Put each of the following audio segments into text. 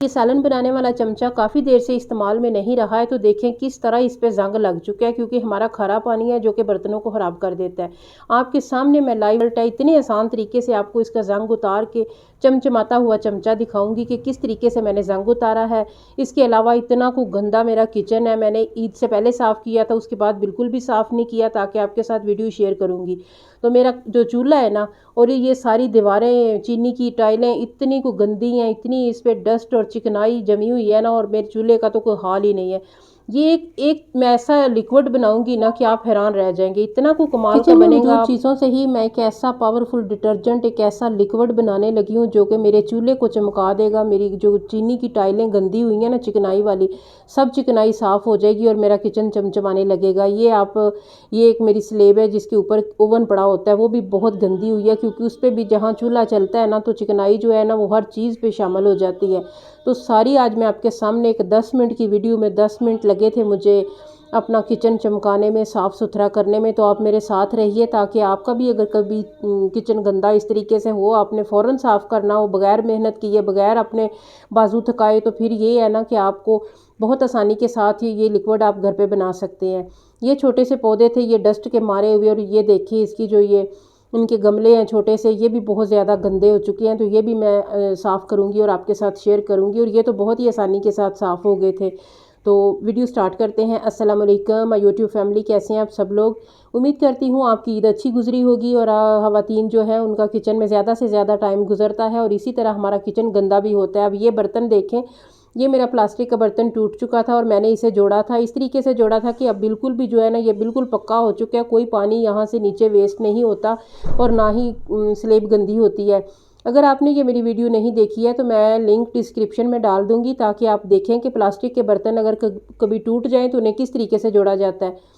ये सालन बनाने वाला चमचा काफ़ी देर से इस्तेमाल में नहीं रहा है, तो देखें किस तरह इस पे ज़ंग लग चुका है, क्योंकि हमारा खारा पानी है जो कि बर्तनों को ख़राब कर देता है। आपके सामने मैं लाइव उल्टा इतने आसान तरीके से आपको इसका ज़ंग उतार के चमचमाता हुआ चमचा दिखाऊंगी कि किस तरीके से मैंने ज़ंग उतारा है। इसके अलावा इतना को गंदा मेरा किचन है, मैंने ईद से पहले साफ़ किया था, उसके बाद बिल्कुल भी साफ़ नहीं किया, ताकि आपके साथ वीडियो शेयर करूँगी। तो मेरा जो चूल्हा है ना, और ये सारी दीवारें, चीनी की टाइलें इतनी को गंदी हैं, इतनी इस पे डस्ट और चिकनाई जमी हुई है ना, और मेरे चूल्हे का तो कोई हाल ही नहीं है। ये एक मैं ऐसा लिक्विड बनाऊंगी ना कि आप हैरान रह जाएंगे, इतना को कमाल का बनेगा। किचन में मौजूद चीज़ों से ही मैं एक ऐसा पावरफुल डिटर्जेंट, एक ऐसा लिक्विड बनाने लगी हूँ जो कि मेरे चूल्हे को चमका देगा। मेरी जो चीनी की टाइलें गंदी हुई हैं ना, चिकनाई वाली, सब चिकनाई साफ़ हो जाएगी और मेरा किचन चमचमाने लगेगा। ये एक मेरी स्लेब है जिसके ऊपर ओवन पड़ा होता है, वो भी बहुत गंदी हुई है, क्योंकि उस पर भी जहाँ चूल्हा चलता है ना, तो चिकनाई जो है ना वो हर चीज़ पे शामिल हो जाती है। तो सारी आज मैं आपके सामने एक 10 मिनट की वीडियो में 10 मिनट लगे थे मुझे अपना किचन चमकाने में, साफ़ सुथरा करने में। तो आप मेरे साथ रहिए, ताकि आपका भी अगर कभी किचन गंदा इस तरीके से हो, आपने फ़ौरन साफ़ करना हो बग़ैर मेहनत किए, बग़ैर अपने बाजू थकाए, तो फिर ये है ना कि आपको बहुत आसानी के साथ ही ये लिक्विड आप घर पे बना सकते हैं। ये छोटे से पौधे थे, ये डस्ट के मारे हुए, और ये देखिए इसकी जो ये इनके गमले हैं छोटे से, ये भी बहुत ज़्यादा गंदे हो चुके हैं। तो ये भी मैं साफ़ करूँगी और आपके साथ शेयर करूँगी, और ये तो बहुत ही आसानी के साथ साफ़ हो गए थे। तो वीडियो स्टार्ट करते हैं। अस्सलाम वालेकुम माय यूट्यूब फैमिली, कैसे हैं आप सब लोग। उम्मीद करती हूँ आपकी ईद अच्छी गुजरी होगी, और ख़वातीन जो है उनका किचन में ज़्यादा से ज़्यादा टाइम गुजरता है, और इसी तरह हमारा किचन गंदा भी होता है। अब ये बर्तन देखें, ये मेरा प्लास्टिक का बर्तन टूट चुका था और मैंने इसे जोड़ा था, इस तरीके से जोड़ा था कि अब बिल्कुल भी जो है ना, ये बिल्कुल पक्का हो चुका है, कोई पानी यहाँ से नीचे वेस्ट नहीं होता, और ना ही स्लेब गंदी होती है। अगर आपने ये मेरी वीडियो नहीं देखी है तो मैं लिंक डिस्क्रिप्शन में डाल दूँगी, ताकि आप देखें कि प्लास्टिक के बर्तन अगर कभी टूट जाएँ तो उन्हें किस तरीके से जोड़ा जाता है।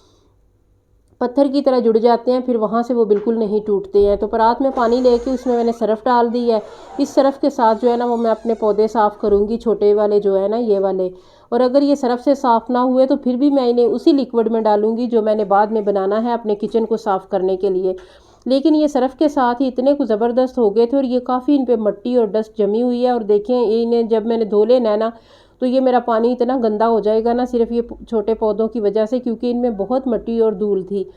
पत्थर की तरह जुड़ जाते हैं, फिर वहाँ से वो बिल्कुल नहीं टूटते हैं। तो परात में पानी लेके उसमें मैंने सरफ़ डाल दी है। इस सरफ़ के साथ जो है ना, वो मैं अपने पौधे साफ़ करूँगी, छोटे वाले जो है ना, ये वाले। और अगर ये सरफ़ से साफ़ ना हुए तो फिर भी मैं इन्हें उसी लिक्विड में डालूँगी जो मैंने बाद में बनाना है अपने किचन को साफ़ करने के लिए। लेकिन ये सरफ़ के साथ ही इतने कुछ ज़बरदस्त हो गए थे, और ये काफ़ी इन पे मिट्टी और डस्ट जमी हुई है। और देखें, इन्हें जब मैंने धो लेना है ना, तो ये मेरा पानी इतना गंदा हो जाएगा ना, सिर्फ ये छोटे पौधों की वजह से, क्योंकि इनमें बहुत मिट्टी और धूल थी।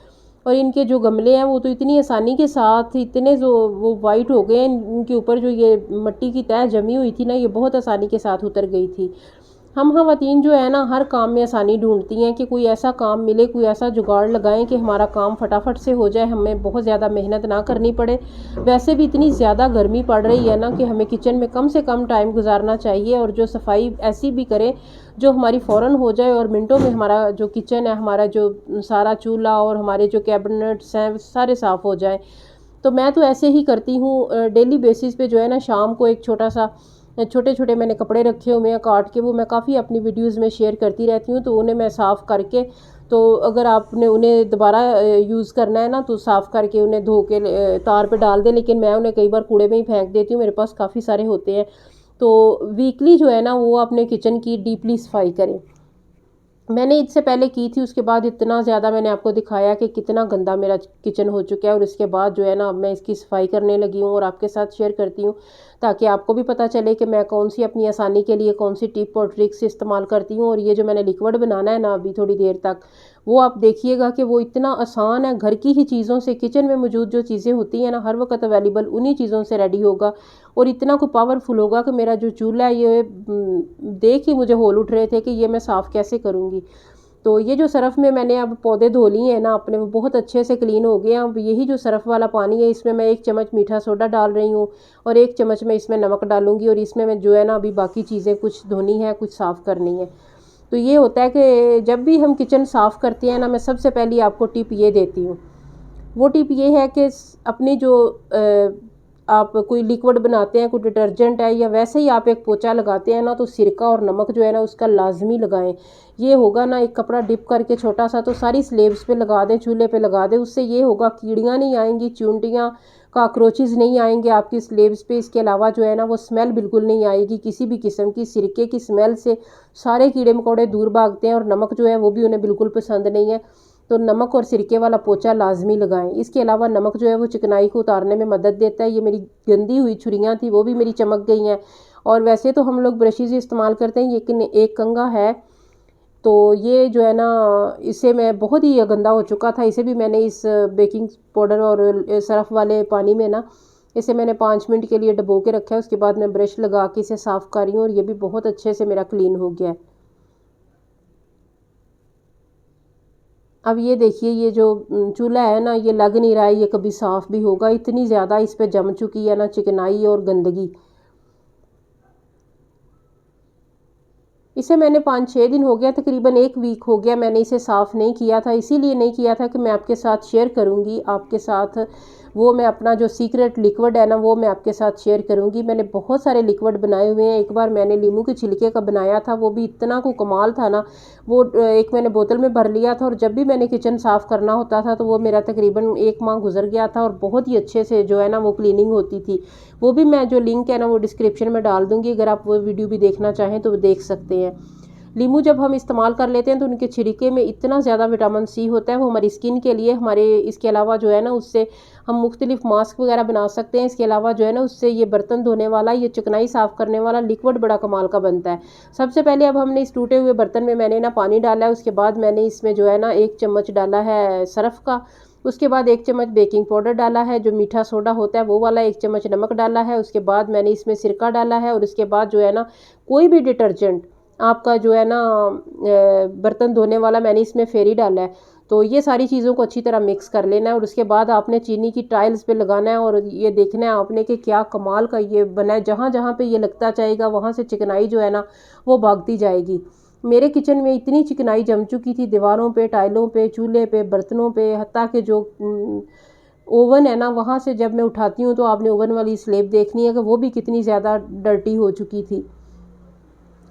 और इनके जो गमले हैं वो तो इतनी आसानी के साथ इतने जो वो वाइट हो गए हैं, इनके ऊपर जो ये मिट्टी की तह जमी हुई थी ना, ये बहुत आसानी के साथ उतर गई थी। हम ख़वातीन जो है ना, हर काम में आसानी ढूंढती हैं कि कोई ऐसा काम मिले, कोई ऐसा जुगाड़ लगाएं कि हमारा काम फटाफट से हो जाए, हमें बहुत ज़्यादा मेहनत ना करनी पड़े। वैसे भी इतनी ज़्यादा गर्मी पड़ रही है ना कि हमें किचन में कम से कम टाइम गुजारना चाहिए, और जो सफाई ऐसी भी करें जो हमारी फ़ौरन हो जाए, और मिनटों में हमारा जो किचन है, हमारा जो सारा चूल्हा और हमारे जो कैबिनेट्स हैं सारे साफ़ हो जाएँ। तो मैं तो ऐसे ही करती हूँ डेली बेसिस पे जो है ना, शाम को एक छोटा सा छोटे छोटे मैंने कपड़े रखे हुए हैं काट के, वो मैं काफ़ी अपनी वीडियोस में शेयर करती रहती हूँ। तो उन्हें मैं साफ़ करके, तो अगर आपने उन्हें दोबारा यूज़ करना है ना, तो साफ़ करके उन्हें धो के तार पे डाल दें। लेकिन मैं उन्हें कई बार कूड़े में ही फेंक देती हूँ, मेरे पास काफ़ी सारे होते हैं। तो वीकली जो है ना, वो अपने किचन की डीपली सफाई करें। मैंने इससे पहले की थी, उसके बाद इतना ज़्यादा मैंने आपको दिखाया कि कितना गंदा मेरा किचन हो चुका है, और इसके बाद जो है ना, अब मैं इसकी सफाई करने लगी हूँ और आपके साथ शेयर करती हूँ, ताकि आपको भी पता चले कि मैं कौन सी अपनी आसानी के लिए कौन सी टिप और ट्रिक्स इस्तेमाल करती हूँ। और ये जो मैंने लिक्विड बनाना है ना अभी थोड़ी देर तक, वो आप देखिएगा कि वो इतना आसान है, घर की ही चीज़ों से, किचन में मौजूद जो चीज़ें होती हैं ना, हर वक्त अवेलेबल उन्हीं चीज़ों से रेडी होगा, और इतना को पावरफुल होगा कि मेरा जो चूल्हा है, ये देख ही मुझे होल उठ रहे थे कि ये मैं साफ़ कैसे करूँगी। तो ये जो सरफ़ में मैंने अब पौधे धो लिए हैं ना अपने, वो बहुत अच्छे से क्लीन हो गए हैं। अब यही जो सरफ़ वाला पानी है, इसमें मैं 1 चम्मच मीठा सोडा डाल रही हूँ, और 1 चम्मच मैं इसमें नमक डालूँगी, और इसमें मैं जो है ना, अभी बाकी चीज़ें कुछ धोनी है, कुछ साफ़ करनी है। तो ये होता है कि जब भी हम किचन साफ़ करते हैं ना, मैं सबसे पहले आपको टिप ये देती हूँ। वो टिप ये है कि अपनी जो आप कोई लिक्विड बनाते हैं, कोई डिटर्जेंट है, या वैसे ही आप एक पोछा लगाते हैं ना, तो सिरका और नमक जो है ना, उसका लाजमी लगाएं। ये होगा ना, एक कपड़ा डिप करके छोटा सा, तो सारी स्लेब्स पे लगा दें, चूल्हे पे लगा दें। उससे ये होगा, कीड़ियाँ नहीं आएंगी, चूंटियाँ, काकरोचेज़ नहीं आएंगे आपकी स्लेब्स पे। इसके अलावा जो है ना, वो स्मेल बिल्कुल नहीं आएगी किसी भी किस्म की। सिरके की स्मेल से सारे कीड़े मकोड़े दूर भागते हैं, और नमक जो है वो भी उन्हें बिल्कुल पसंद नहीं है। तो नमक और सिरके वाला पोछा लाजमी लगाएं। इसके अलावा नमक जो है वो चिकनाई को उतारने में मदद देता है। ये मेरी गंदी हुई छुरियाँ थी, वो भी मेरी चमक गई हैं, और वैसे तो हम लोग ब्रशेज़ इस्तेमाल करते हैं, लेकिन एक कंघा है तो ये जो है ना, इसे मैं बहुत ही गंदा हो चुका था, इसे भी मैंने इस बेकिंग पाउडर और सर्फ़ वाले पानी में ना, इसे मैंने 5 मिनट के लिए डुबो के रखा है। उसके बाद मैं ब्रश लगा के इसे साफ़ कर रही हूँ और ये भी बहुत अच्छे से मेरा क्लीन हो गया है। अब ये देखिए, ये जो चूल्हा है ना, ये लग नहीं रहा है ये कभी साफ़ भी होगा, इतनी ज़्यादा इस पे जम चुकी है ना चिकनाई और गंदगी। इसे मैंने 5-6 दिन हो गया, तकरीबन 1 वीक हो गया मैंने इसे साफ़ नहीं किया था। इसीलिए नहीं किया था कि मैं आपके साथ शेयर करूँगी, आपके साथ वो मैं अपना जो सीक्रेट लिक्विड है ना, वो मैं आपके साथ शेयर करूँगी। मैंने बहुत सारे लिक्विड बनाए हुए हैं। एक बार मैंने नींबू के छिलके का बनाया था, वो भी इतना को कमाल था ना, वो एक मैंने बोतल में भर लिया था और जब भी मैंने किचन साफ़ करना होता था तो वो मेरा तकरीबन 1 माह गुज़र गया था और बहुत ही अच्छे से जो है ना वो क्लीनिंग होती थी। वो भी मैं जो लिंक है ना वो डिस्क्रिप्शन में डाल दूँगी, अगर आप वो वीडियो भी देखना चाहें तो वो देख सकते हैं। नींबू जब हम इस्तेमाल कर लेते हैं तो उनके छिलके में इतना ज़्यादा विटामिन सी होता है, वो हमारी स्किन के लिए, हमारे इसके अलावा जो है ना उससे हम मुख्तलिफ मास्क वगैरह बना सकते हैं। इसके अलावा जो है ना उससे ये बर्तन धोने वाला, ये चिकनाई साफ़ करने वाला लिक्विड बड़ा कमाल का बनता है। सबसे पहले अब हमने इस टूटे हुए बर्तन में मैंने ना पानी डाला है, उसके बाद मैंने इसमें जो है ना 1 चम्मच डाला है सर्फ़ का, उसके बाद 1 चम्मच बेकिंग पाउडर डाला है, जो मीठा सोडा होता है वो वाला, 1 चम्मच नमक डाला है, उसके बाद मैंने इसमें सिरका डाला है और उसके बाद जो है ना कोई भी डिटर्जेंट आपका जो है ना बर्तन धोने वाला, मैंने इसमें फेरी डाला है। तो ये सारी चीज़ों को अच्छी तरह मिक्स कर लेना है और उसके बाद आपने चीनी की टाइल्स पे लगाना है और ये देखना है आपने कि क्या कमाल का ये बना है। जहाँ जहाँ पे ये लगता जाएगा वहाँ से चिकनाई जो है ना वो भागती जाएगी। मेरे किचन में इतनी चिकनाई जम चुकी थी, दीवारों पे, टाइलों पे, चूल्हे पे, बर्तनों पे, हत्ता कि जो ओवन है ना वहाँ से जब मैं उठाती हूँ तो आपने ओवन वाली स्लेब देखनी है कि वो भी कितनी ज़्यादा डर्टी हो चुकी थी।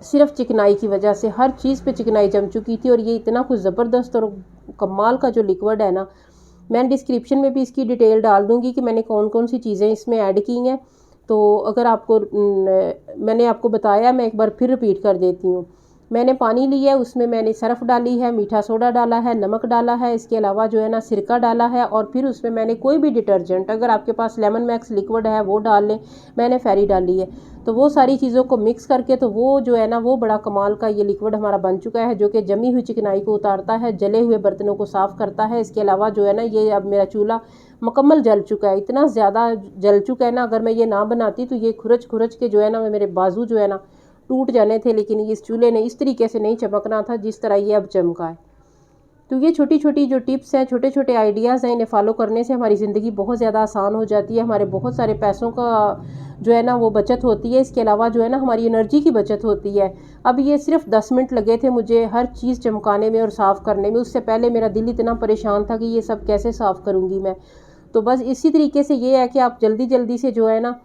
सिर्फ चिकनाई की वजह से हर चीज़ पे चिकनाई जम चुकी थी और ये इतना कुछ ज़बरदस्त और कमाल का जो लिक्विड है ना, मैं डिस्क्रिप्शन में भी इसकी डिटेल डाल दूँगी कि मैंने कौन कौन सी चीज़ें इसमें ऐड की हैं। तो अगर आपको मैंने आपको बताया, मैं एक बार फिर रिपीट कर देती हूँ। मैंने पानी लिया है, उसमें मैंने सर्फ़ डाली है, मीठा सोडा डाला है, नमक डाला है, इसके अलावा जो है ना सिरका डाला है और फिर उसमें मैंने कोई भी डिटर्जेंट, अगर आपके पास लेमन मैक्स लिक्विड है वो डाल लें, मैंने फेरी डाली है। तो वो सारी चीज़ों को मिक्स करके तो वो जो है ना वो बड़ा कमाल का ये लिक्विड हमारा बन चुका है, जो कि जमी हुई चिकनाई को उतारता है, जले हुए बर्तनों को साफ़ करता है। इसके अलावा जो है ना ये अब मेरा चूल्हा मुकम्मल जल चुका है, इतना ज़्यादा जल चुका है ना, अगर मैं ये ना बनाती तो ये खुरच खुरच के जो है ना मेरे बाजू जो है ना टूट जाने थे, लेकिन इस चूल्हे ने इस तरीके से नहीं चमकना था जिस तरह ये अब चमका है। तो ये छोटी छोटी जो टिप्स हैं, छोटे छोटे आइडियाज़ हैं, इन्हें फॉलो करने से हमारी ज़िंदगी बहुत ज़्यादा आसान हो जाती है, हमारे बहुत सारे पैसों का जो है ना वो बचत होती है। इसके अलावा जो है ना हमारी एनर्जी की बचत होती है। अब ये सिर्फ 10 मिनट लगे थे मुझे हर चीज़ चमकाने में और साफ़ करने में, उससे पहले मेरा दिल इतना परेशान था कि ये सब कैसे साफ़ करूँगी मैं। तो बस इसी तरीके से ये है कि आप जल्दी जल्दी से जो है ना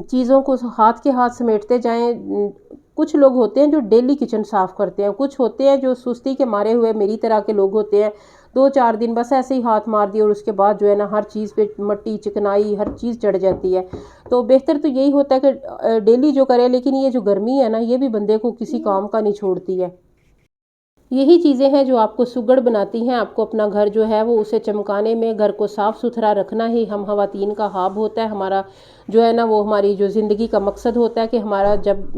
चीज़ों को हाथ के हाथ समेटते जाएं। कुछ लोग होते हैं जो डेली किचन साफ़ करते हैं, कुछ होते हैं जो सुस्ती के मारे हुए मेरी तरह के लोग होते हैं, 2-4 दिन बस ऐसे ही हाथ मार दिए और उसके बाद जो है ना हर चीज़ पे मट्टी चिकनाई हर चीज़ चढ़ जाती है। तो बेहतर तो यही होता है कि डेली जो करें, लेकिन ये जो गर्मी है ना ये भी बंदे को किसी काम का नहीं छोड़ती है। यही चीज़ें हैं जो आपको सुगड़ बनाती हैं, आपको अपना घर जो है वो उसे चमकाने में, घर को साफ़ सुथरा रखना ही हम ख़वातीन का ख्वाब होता है। हमारा जो है ना वो हमारी जो ज़िंदगी का मकसद होता है कि हमारा जब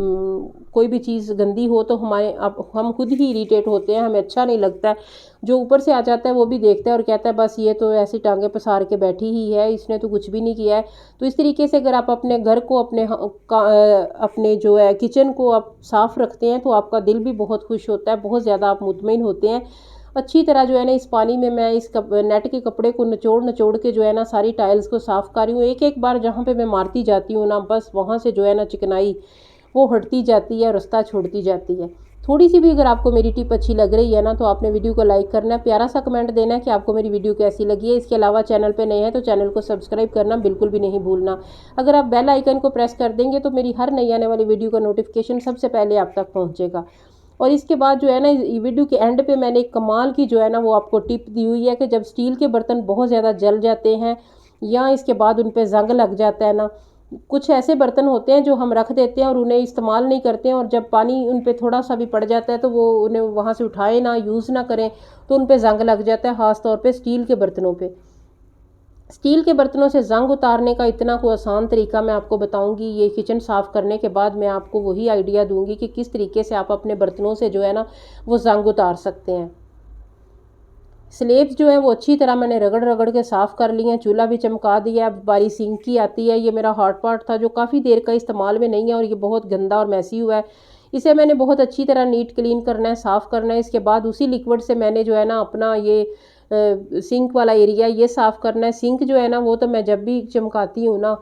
कोई भी चीज़ गंदी हो तो हमारे अब हम खुद ही इरिटेट होते हैं, हमें अच्छा नहीं लगता है। जो ऊपर से आ जाता है वो भी देखता है और कहता है बस ये तो ऐसी टांगें पसार के बैठी ही है, इसने तो कुछ भी नहीं किया है। तो इस तरीके से अगर आप अपने घर को अपने जो है किचन को आप साफ़ रखते हैं तो आपका दिल भी बहुत खुश होता है, बहुत ज़्यादा आप मुतमईन होते हैं। अच्छी तरह जो है ना इस पानी में मैं इस नेट के कपड़े को निचोड़ निचोड़ के जो है ना सारी टाइल्स को साफ़ कर रही हूँ। एक एक बार जहाँ पे मैं मारती जाती हूँ ना, बस वहाँ से जो है ना चिकनाई वो हटती जाती है, रास्ता छोड़ती जाती है। थोड़ी सी भी अगर आपको मेरी टिप अच्छी लग रही है ना तो आपने वीडियो को लाइक करना है, प्यारा सा कमेंट देना है कि आपको मेरी वीडियो कैसी लगी है। इसके अलावा चैनल पे नए हैं तो चैनल को सब्सक्राइब करना बिल्कुल भी नहीं भूलना। अगर आप बेल आइकन को प्रेस कर देंगे तो मेरी हर नई आने वाली वीडियो का नोटिफिकेशन सबसे पहले आप तक पहुँचेगा। और इसके बाद जो है ना वीडियो के एंड पे मैंने एक कमाल की जो है ना वो आपको टिप दी हुई है कि जब स्टील के बर्तन बहुत ज़्यादा जल जाते हैं या इसके बाद उन पे जंग लग जाता है ना, कुछ ऐसे बर्तन होते हैं जो हम रख देते हैं और उन्हें इस्तेमाल नहीं करते हैं और जब पानी उन पे थोड़ा सा भी पड़ जाता है तो वो उन्हें वहाँ से उठाए ना, यूज़ ना करें तो उन पे जंग लग जाता है, ख़ास तौर पे स्टील के बर्तनों पे। स्टील के बर्तनों से ज़ंग उतारने का इतना कोई आसान तरीका मैं आपको बताऊंगी। ये किचन साफ़ करने के बाद मैं आपको वही आइडिया दूंगी कि किस तरीके से आप अपने बर्तनों से जो है ना वो ज़ंग उतार सकते हैं। स्लेब्स जो है वो अच्छी तरह मैंने रगड़ रगड़ के साफ़ कर लिए हैं। चूल्हा भी चमका दिया। अब बारी सिंक की आती है। ये मेरा हॉट पॉट था जो काफ़ी देर का इस्तेमाल में नहीं है और ये बहुत गंदा और मैसी हुआ है। इसे मैंने बहुत अच्छी तरह नीट क्लीन करना है, साफ़ करना है। इसके बाद उसी लिक्विड से मैंने जो है ना अपना ये सिंक वाला एरिया ये साफ़ करना है। सिंक जो है ना वो तो मैं जब भी चमकाती हूँ ना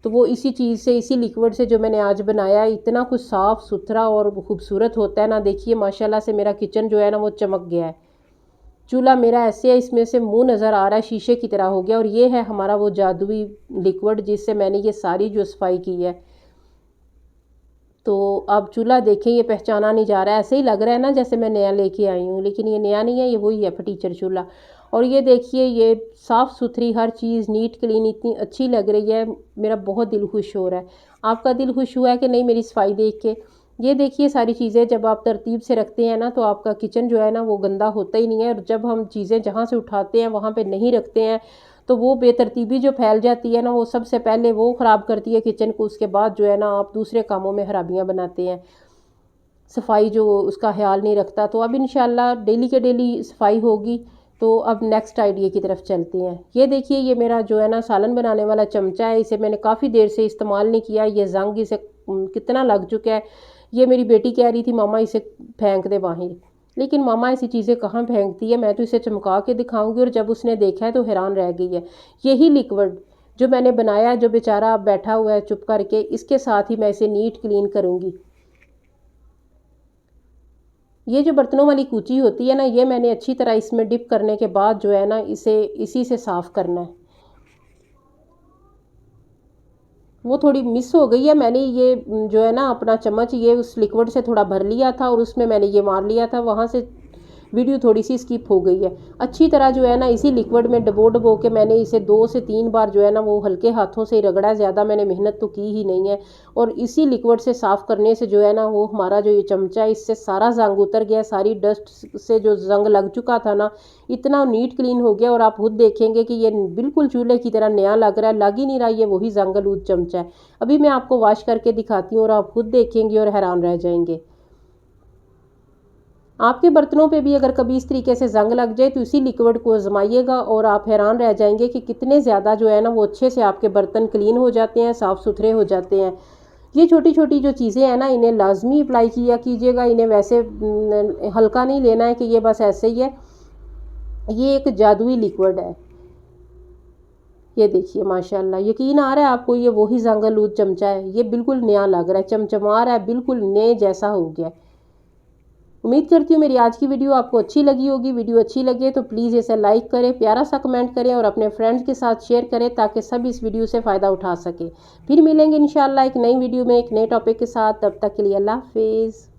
तो वो इसी चीज़ से, इसी लिक्विड से जो मैंने आज बनाया है, इतना कुछ साफ़ सुथरा और खूबसूरत होता है ना। देखिए माशाल्लाह से मेरा किचन जो है ना वो चमक गया है। चूल्हा मेरा ऐसे है, इसमें से मुंह नज़र आ रहा है, शीशे की तरह हो गया। और ये है हमारा वो जादुई लिक्विड जिससे मैंने ये सारी जो सफाई की है। तो अब चूल्हा देखें, ये पहचाना नहीं जा रहा है। ऐसे ही लग रहा है ना जैसे मैं नया लेके आई हूँ, लेकिन ये नया नहीं है, ये वही है फटीचर चूल्हा। और ये देखिए ये साफ़ सुथरी हर चीज़ नीट क्लीन इतनी अच्छी लग रही है। मेरा बहुत दिल खुश हो रहा है। आपका दिल खुश हुआ है कि नहीं मेरी सफाई देख के? ये देखिए सारी चीज़ें जब आप तरतीब से रखते हैं ना तो आपका किचन जो है ना वो गंदा होता ही नहीं है। और जब हम चीज़ें जहाँ से उठाते हैं वहाँ पे नहीं रखते हैं तो वो बेतरतीबी जो फैल जाती है ना वो सबसे पहले वो ख़राब करती है किचन को। उसके बाद जो है ना आप दूसरे कामों में खराबियाँ बनाते हैं। सफाई जो उसका ख्याल नहीं रखता। तो अब इंशाल्लाह डेली के डेली सफाई होगी। तो अब नेक्स्ट आइडिया की तरफ चलते हैं। ये देखिए ये मेरा जो है ना सालन बनाने वाला चमचा है। इसे मैंने काफ़ी देर से इस्तेमाल नहीं किया। ये जंग इसे कितना लग चुका है। ये मेरी बेटी कह रही थी मामा इसे फेंक दे बाहर, लेकिन मामा ऐसी चीज़ें कहाँ फेंकती है। मैं तो इसे चमका के दिखाऊंगी। और जब उसने देखा है तो हैरान रह गई है। यही लिक्विड जो मैंने बनाया, जो बेचारा बैठा हुआ है चुप करके, इसके साथ ही मैं इसे नीट क्लीन करूँगी। ये जो बर्तनों वाली कूची होती है ना, ये मैंने अच्छी तरह इसमें डिप करने के बाद जो है ना इसे इसी से साफ़ करना है। वो थोड़ी मिस हो गई है। मैंने ये जो है ना अपना चम्मच ये उस लिक्विड से थोड़ा भर लिया था और उसमें मैंने ये मार लिया था, वहाँ से वीडियो थोड़ी सी स्किप हो गई है। अच्छी तरह जो है ना इसी लिक्विड में डबो डबो के मैंने इसे 2 से 3 बार जो है ना वो हल्के हाथों से ही रगड़ा। ज़्यादा मैंने मेहनत तो की ही नहीं है। और इसी लिक्विड से साफ़ करने से जो है ना वो हमारा जो ये चमचा है इससे सारा जंग उतर गया। सारी डस्ट से जो जंग लग चुका था ना इतना नीट क्लीन हो गया। और आप खुद देखेंगे कि ये बिल्कुल चूल्हे की तरह नया लग रहा है। लग ही नहीं रहा ये वही जंगलूद चमचा है। अभी मैं आपको वॉश करके दिखाती हूँ और आप खुद देखेंगे और हैरान रह जाएंगे। आपके बर्तनों पे भी अगर कभी इस तरीके से जंग लग जाए तो इसी लिक्विड को आजमाइएगा और आप हैरान रह जाएंगे कि कितने ज़्यादा जो है ना वो अच्छे से आपके बर्तन क्लीन हो जाते हैं, साफ़ सुथरे हो जाते हैं। ये छोटी छोटी जो चीज़ें हैं ना इन्हें लाजमी अप्लाई किया कीजिएगा। इन्हें वैसे हल्का नहीं लेना है कि ये बस ऐसे ही है। ये एक जादुई लिक्विड है। ये देखिए माशाल्लाह, यकीन आ रहा है आपको ये वही जंगलूद चमचा है। ये बिल्कुल नया लग रहा है, चमचमा रहा है, बिल्कुल नए जैसा हो गया। उम्मीद करती हूँ मेरी आज की वीडियो आपको अच्छी लगी होगी। वीडियो अच्छी लगे तो प्लीज़ इसे लाइक करें, प्यारा सा कमेंट करें और अपने फ्रेंड्स के साथ शेयर करें ताकि सब इस वीडियो से फ़ायदा उठा सके। फिर मिलेंगे इंशाल्लाह एक नई वीडियो में एक नए टॉपिक के साथ। तब तक के लिए अल्लाह हाफिज़।